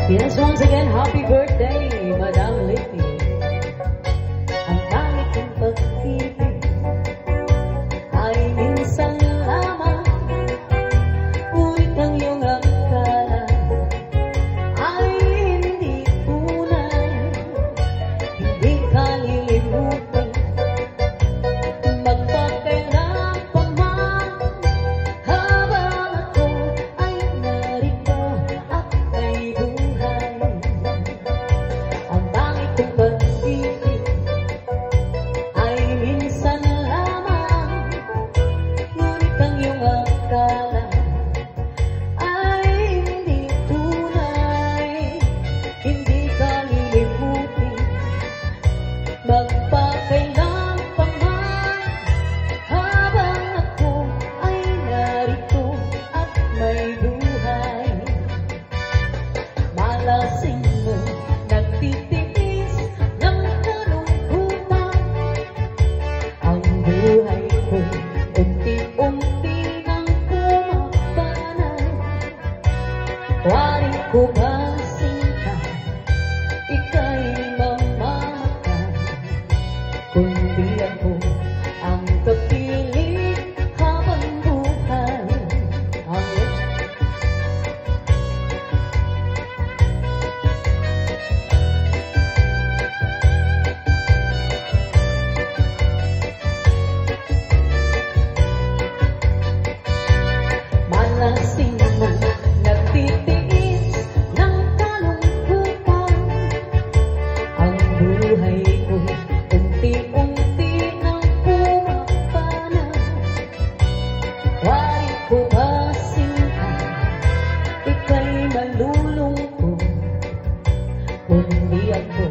Yes, once again, happy birthday, Madam Lippy. Ang pangit kong pag-ibig ay minsan lamang, ngunit ang iyong akala ay hindi tunay. Hindi ka lilimutin, magpakailan pa man, habang ako ay narito at may buhay. Ang pangit kong pag-ibig ay minsan lamang, ngunit ang iyong akala ay hindi tunay. Hindi ka lilimutin, magpakailan pa man, habang ako ay narito at may buhay. Malasing mo, nagtitiis ng kalungkutan. Ang buhay ko, unti-unti nang pumapanan. Waring ko masinta, ika'y mamamatay. Kundi ako ang kapiling habang buhay. Amen. Malasing mo, nagtitiis ng kalungkutan. Ang buhay ko, unti-unti nang pumapanan. Waring ko masinta, ika'y malulungkot. Kundi ako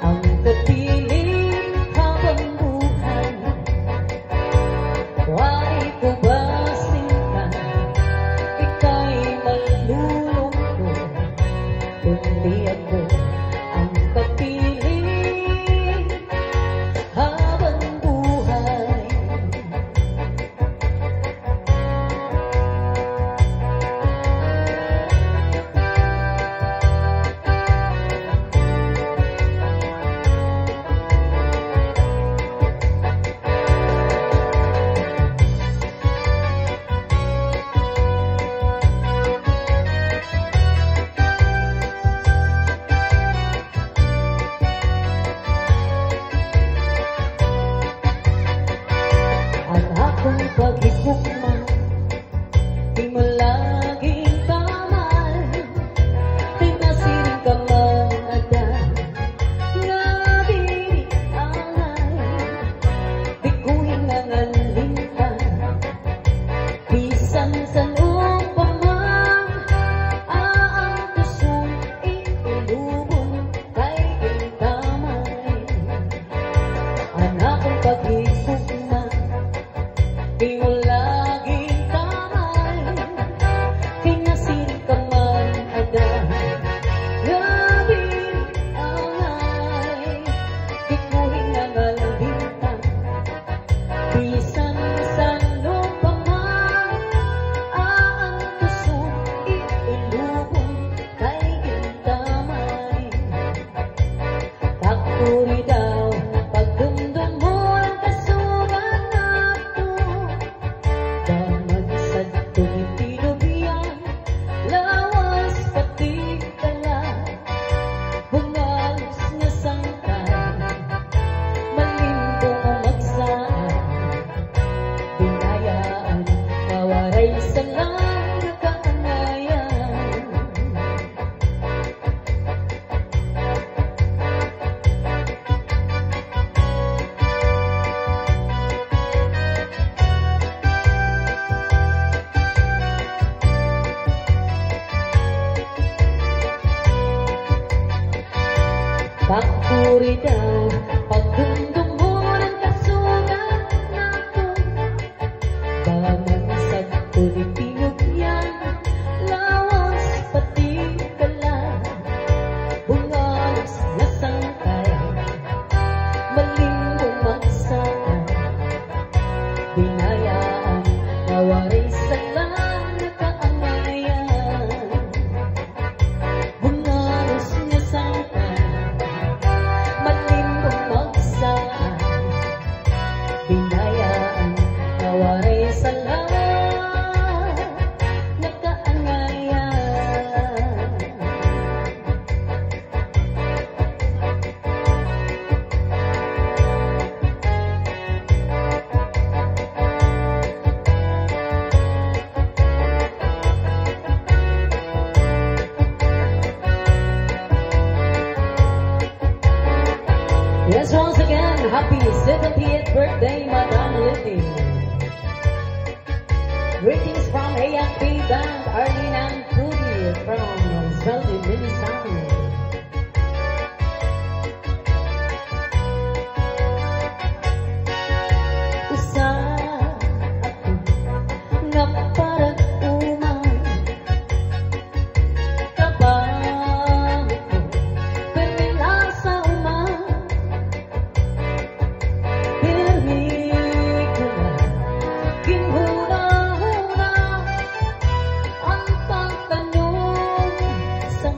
ang kapiling habang buhay. Waring ko masinta, ika'y malulungkot. Kundi ako ang kapiling habang buhay. Ang akong pag-ibukma, di mo laging kamay. Tinasiring ka man agad, nga binianay. Di ko hinangaling ka, bisan sa lupa man. Ang pusong iilubong kay damay. Ang akong pag-ibukma, di mo laging kamay. Tinasiring ka man agad, nga binianay. Di ko hinangaling ka, bisan sa lupa man. Ang pusong iilubong kay damay. Takuri daw, pagdumdum mo ang kasugan nato. Damagsad tumitinubyan, lawas pati kala. Bumalos nga sangkay, malimbong magsaan. Binayaan, nawaray sa lang kaangayan. Pakuri daw, pagdumdum mo ng kasugan nato. Damagsad tumitinubyan, lawas pati kala. Bumalos na sangkay, malimbong magsaan. Binayaan, nawaray sa lang kaangayan. Bunga happy 70th birthday, Madam Lily. Greetings from A&P Band, Arlene and Cookie from Zelda, Minnesota. Usa ako nga parang umay, trabaho ko, permila sa umay. Pirmi ko na, ginhuna-huna ang pagtanong sa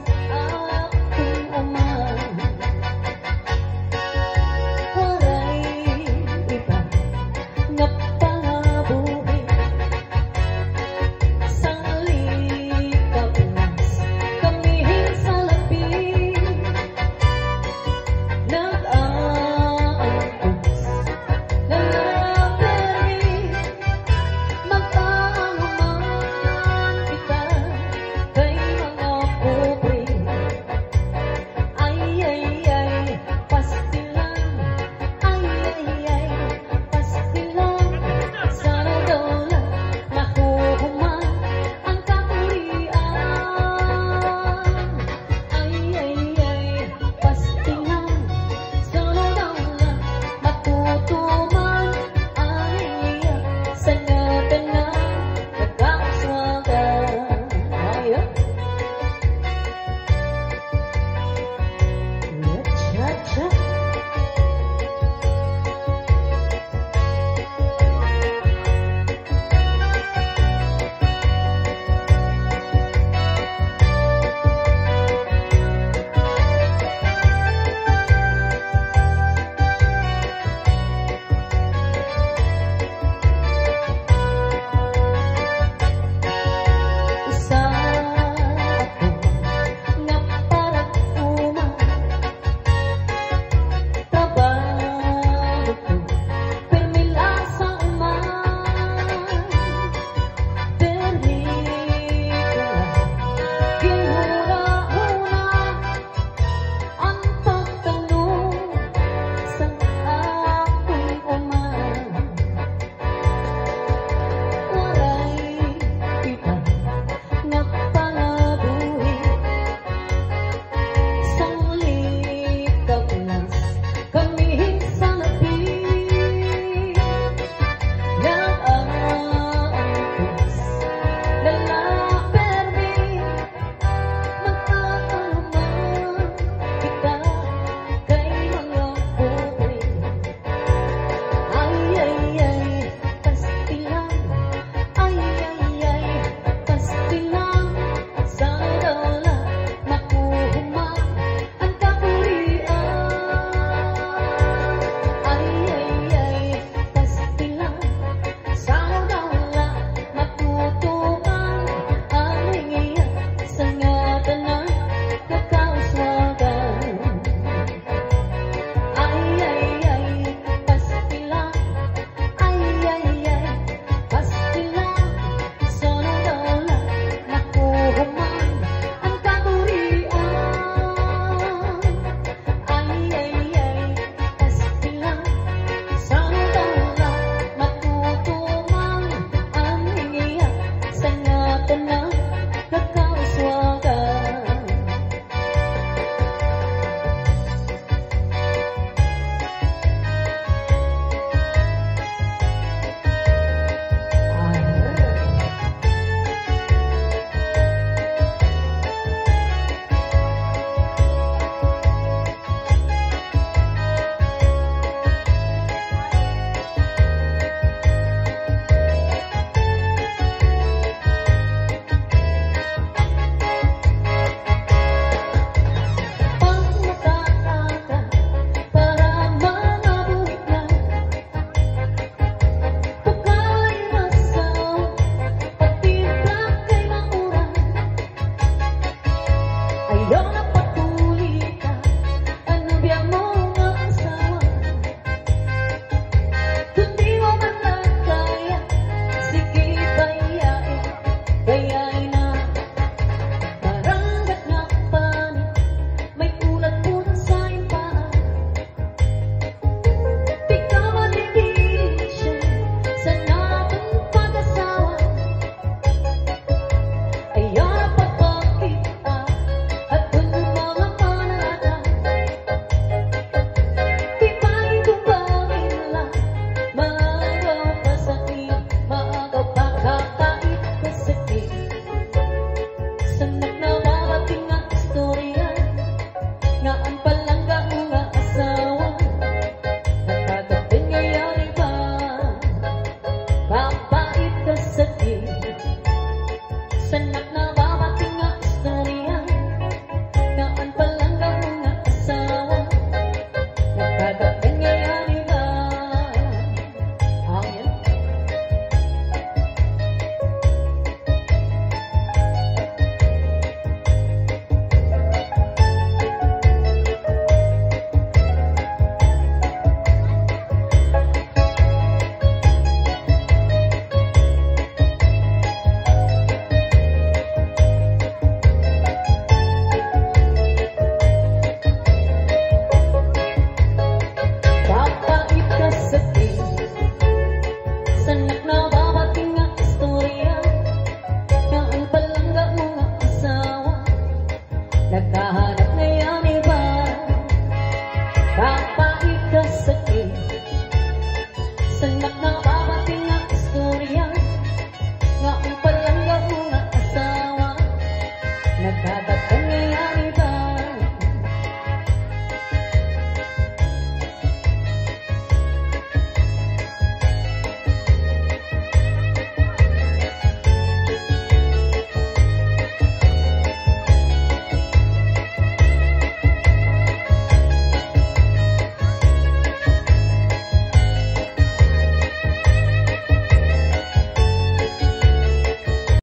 at pangyayari